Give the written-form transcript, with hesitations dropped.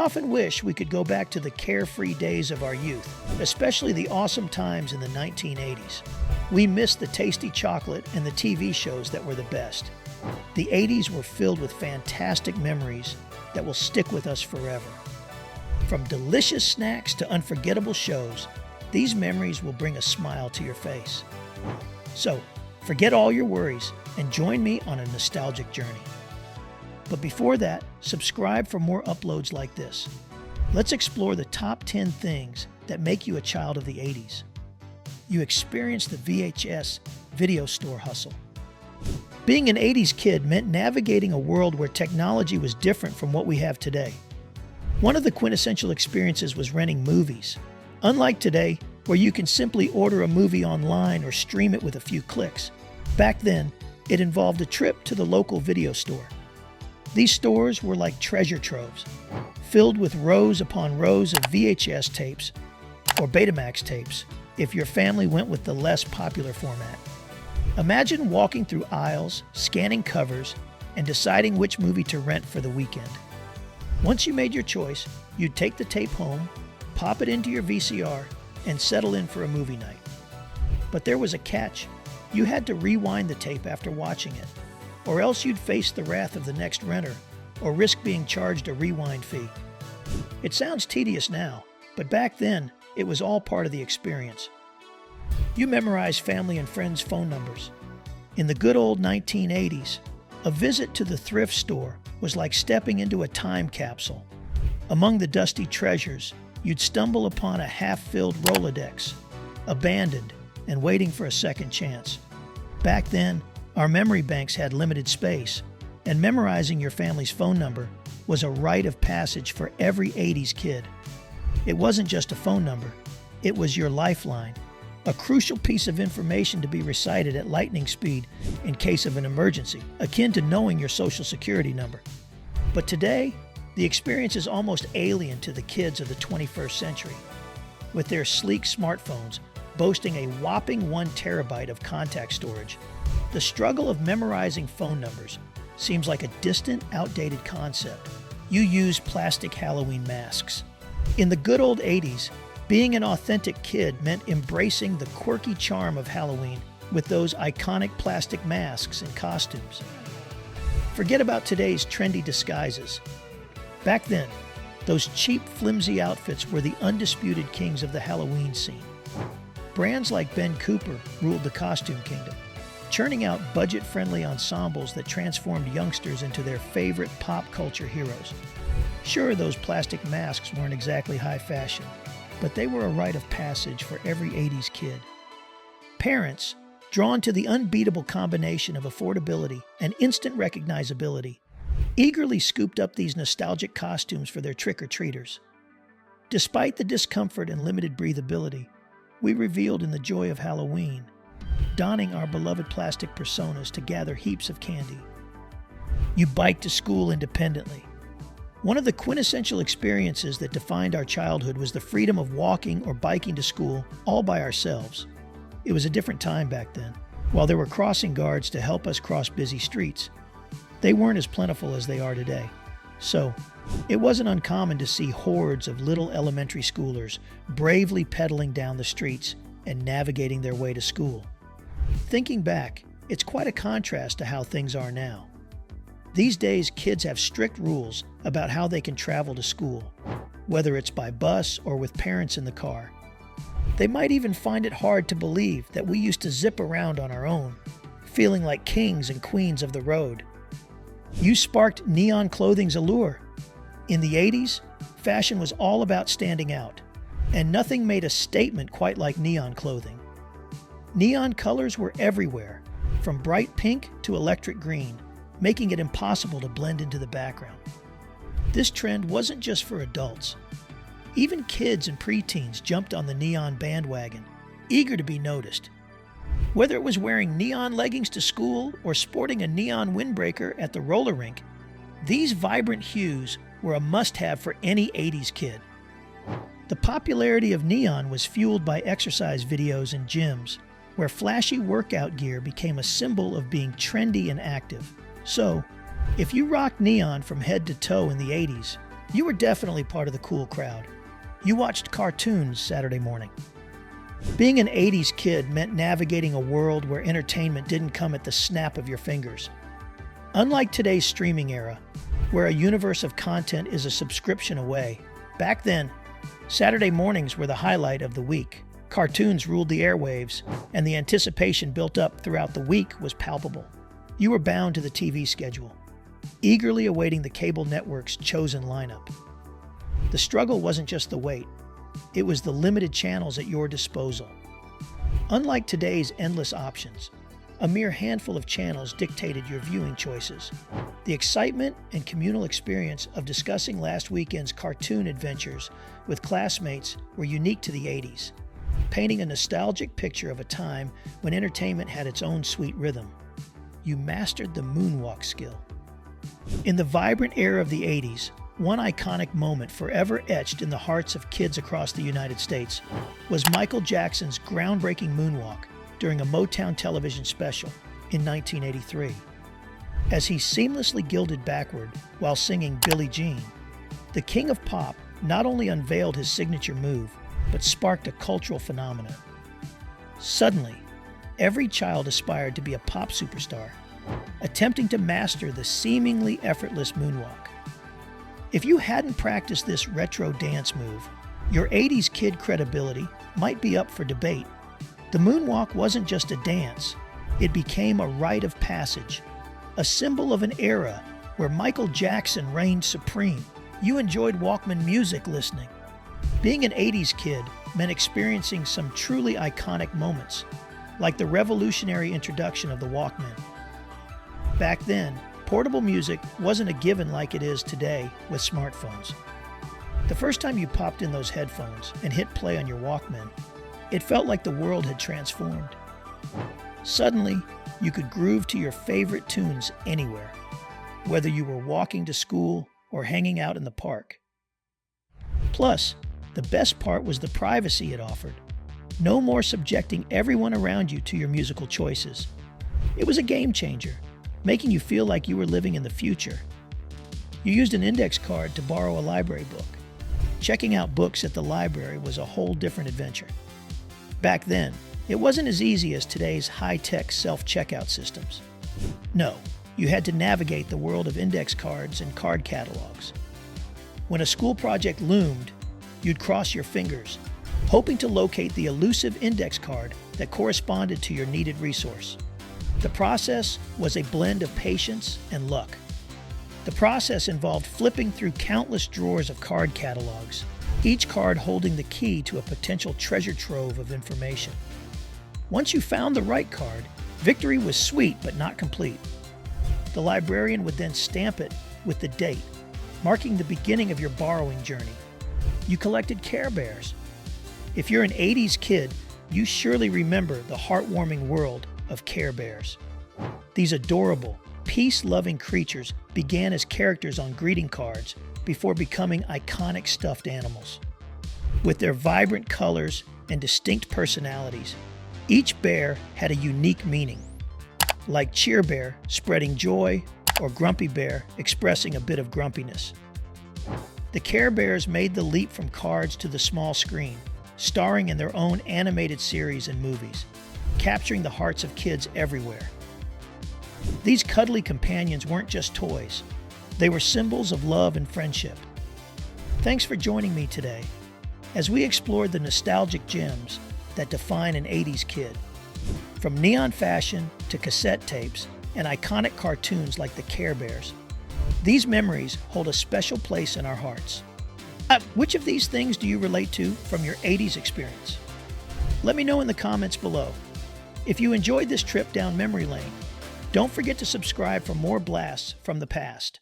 often wish we could go back to the carefree days of our youth, especially the awesome times in the 1980s. We miss the tasty chocolate and the TV shows that were the best. The 80s were filled with fantastic memories that will stick with us forever. From delicious snacks to unforgettable shows, these memories will bring a smile to your face. So, forget all your worries and join me on a nostalgic journey. But before that, subscribe for more uploads like this. Let's explore the top 10 things that make you a child of the 80s. You experienced the VHS video store hustle. Being an 80s kid meant navigating a world where technology was different from what we have today. One of the quintessential experiences was renting movies. Unlike today, where you can simply order a movie online or stream it with a few clicks, back then, it involved a trip to the local video store. These stores were like treasure troves, filled with rows upon rows of VHS tapes or Betamax tapes if your family went with the less popular format. Imagine walking through aisles, scanning covers, and deciding which movie to rent for the weekend. Once you made your choice, you'd take the tape home, pop it into your VCR, and settle in for a movie night. But there was a catch. You had to rewind the tape after watching it, or else you'd face the wrath of the next renter or risk being charged a rewind fee. It sounds tedious now, but back then, it was all part of the experience. You memorized family and friends' phone numbers. In the good old 1980s, a visit to the thrift store was like stepping into a time capsule. Among the dusty treasures, you'd stumble upon a half-filled Rolodex, abandoned and waiting for a second chance. Back then, our memory banks had limited space, and memorizing your family's phone number was a rite of passage for every 80s kid. It wasn't just a phone number, it was your lifeline, a crucial piece of information to be recited at lightning speed in case of an emergency, akin to knowing your social security number. But today, the experience is almost alien to the kids of the 21st century. With their sleek smartphones boasting a whopping 1 terabyte of contact storage, the struggle of memorizing phone numbers seems like a distant, outdated concept. You use plastic Halloween masks. In the good old 80s, being an authentic kid meant embracing the quirky charm of Halloween with those iconic plastic masks and costumes. Forget about today's trendy disguises. Back then, those cheap, flimsy outfits were the undisputed kings of the Halloween scene. Brands like Ben Cooper ruled the costume kingdom, churning out budget-friendly ensembles that transformed youngsters into their favorite pop culture heroes. Sure, those plastic masks weren't exactly high fashion, but they were a rite of passage for every 80s kid. Parents, drawn to the unbeatable combination of affordability and instant recognizability, eagerly scooped up these nostalgic costumes for their trick-or-treaters. Despite the discomfort and limited breathability, we reveled in the joy of Halloween, donning our beloved plastic personas to gather heaps of candy. You biked to school independently. One of the quintessential experiences that defined our childhood was the freedom of walking or biking to school all by ourselves. It was a different time back then. While there were crossing guards to help us cross busy streets, they weren't as plentiful as they are today. So, it wasn't uncommon to see hordes of little elementary schoolers bravely pedaling down the streets and navigating their way to school. Thinking back, it's quite a contrast to how things are now. These days, kids have strict rules about how they can travel to school, whether it's by bus or with parents in the car. They might even find it hard to believe that we used to zip around on our own, feeling like kings and queens of the road. You sparked neon clothing's allure. In the 80s, fashion was all about standing out, and nothing made a statement quite like neon clothing. Neon colors were everywhere, from bright pink to electric green, making it impossible to blend into the background. This trend wasn't just for adults. Even kids and preteens jumped on the neon bandwagon, eager to be noticed. Whether it was wearing neon leggings to school or sporting a neon windbreaker at the roller rink, these vibrant hues were a must-have for any 80s kid. The popularity of neon was fueled by exercise videos and gyms, where flashy workout gear became a symbol of being trendy and active. So, if you rocked neon from head to toe in the 80s, You were definitely part of the cool crowd. You watched cartoons Saturday morning. Being an 80s kid meant navigating a world where entertainment didn't come at the snap of your fingers. Unlike today's streaming era, where a universe of content is a subscription away, back then, Saturday mornings were the highlight of the week. Cartoons ruled the airwaves, and the anticipation built up throughout the week was palpable. You were bound to the TV schedule, eagerly awaiting the cable network's chosen lineup. The struggle wasn't just the wait, it was the limited channels at your disposal. Unlike today's endless options, a mere handful of channels dictated your viewing choices. The excitement and communal experience of discussing last weekend's cartoon adventures with classmates were unique to the 80s, painting a nostalgic picture of a time when entertainment had its own sweet rhythm. You mastered the moonwalk skill. In the vibrant era of the 80s, one iconic moment forever etched in the hearts of kids across the United States was Michael Jackson's groundbreaking moonwalk during a Motown television special in 1983. As he seamlessly gilded backward while singing Billie Jean, the king of pop not only unveiled his signature move, but sparked a cultural phenomenon. Suddenly, every child aspired to be a pop superstar, attempting to master the seemingly effortless moonwalk. If you hadn't practiced this retro dance move, your 80s kid credibility might be up for debate. The moonwalk wasn't just a dance, it became a rite of passage, a symbol of an era where Michael Jackson reigned supreme. You enjoyed Walkman music listening. Being an 80s kid meant experiencing some truly iconic moments, like the revolutionary introduction of the Walkman. Back then, portable music wasn't a given like it is today with smartphones. The first time you popped in those headphones and hit play on your Walkman, it felt like the world had transformed. Suddenly, you could groove to your favorite tunes anywhere, whether you were walking to school or hanging out in the park. Plus, the best part was the privacy it offered. No more subjecting everyone around you to your musical choices. It was a game changer, making you feel like you were living in the future. You used an index card to borrow a library book. Checking out books at the library was a whole different adventure. Back then, it wasn't as easy as today's high-tech self-checkout systems. No, you had to navigate the world of index cards and card catalogs. When a school project loomed, you'd cross your fingers, hoping to locate the elusive index card that corresponded to your needed resource. The process was a blend of patience and luck. The process involved flipping through countless drawers of card catalogs, each card holding the key to a potential treasure trove of information. Once you found the right card, victory was sweet but not complete. The librarian would then stamp it with the date, marking the beginning of your borrowing journey. You collected Care Bears. If you're an 80s kid, you surely remember the heartwarming world of Care Bears. These adorable, peace-loving creatures began as characters on greeting cards before becoming iconic stuffed animals. With their vibrant colors and distinct personalities, each bear had a unique meaning, like Cheer Bear spreading joy or Grumpy Bear expressing a bit of grumpiness. The Care Bears made the leap from cards to the small screen, starring in their own animated series and movies, capturing the hearts of kids everywhere. These cuddly companions weren't just toys. They were symbols of love and friendship. Thanks for joining me today as we explored the nostalgic gems that define an 80s kid. From neon fashion to cassette tapes and iconic cartoons like the Care Bears, these memories hold a special place in our hearts. Which of these things do you relate to from your 80s experience? Let me know in the comments below. If you enjoyed this trip down memory lane, don't forget to subscribe for more blasts from the past.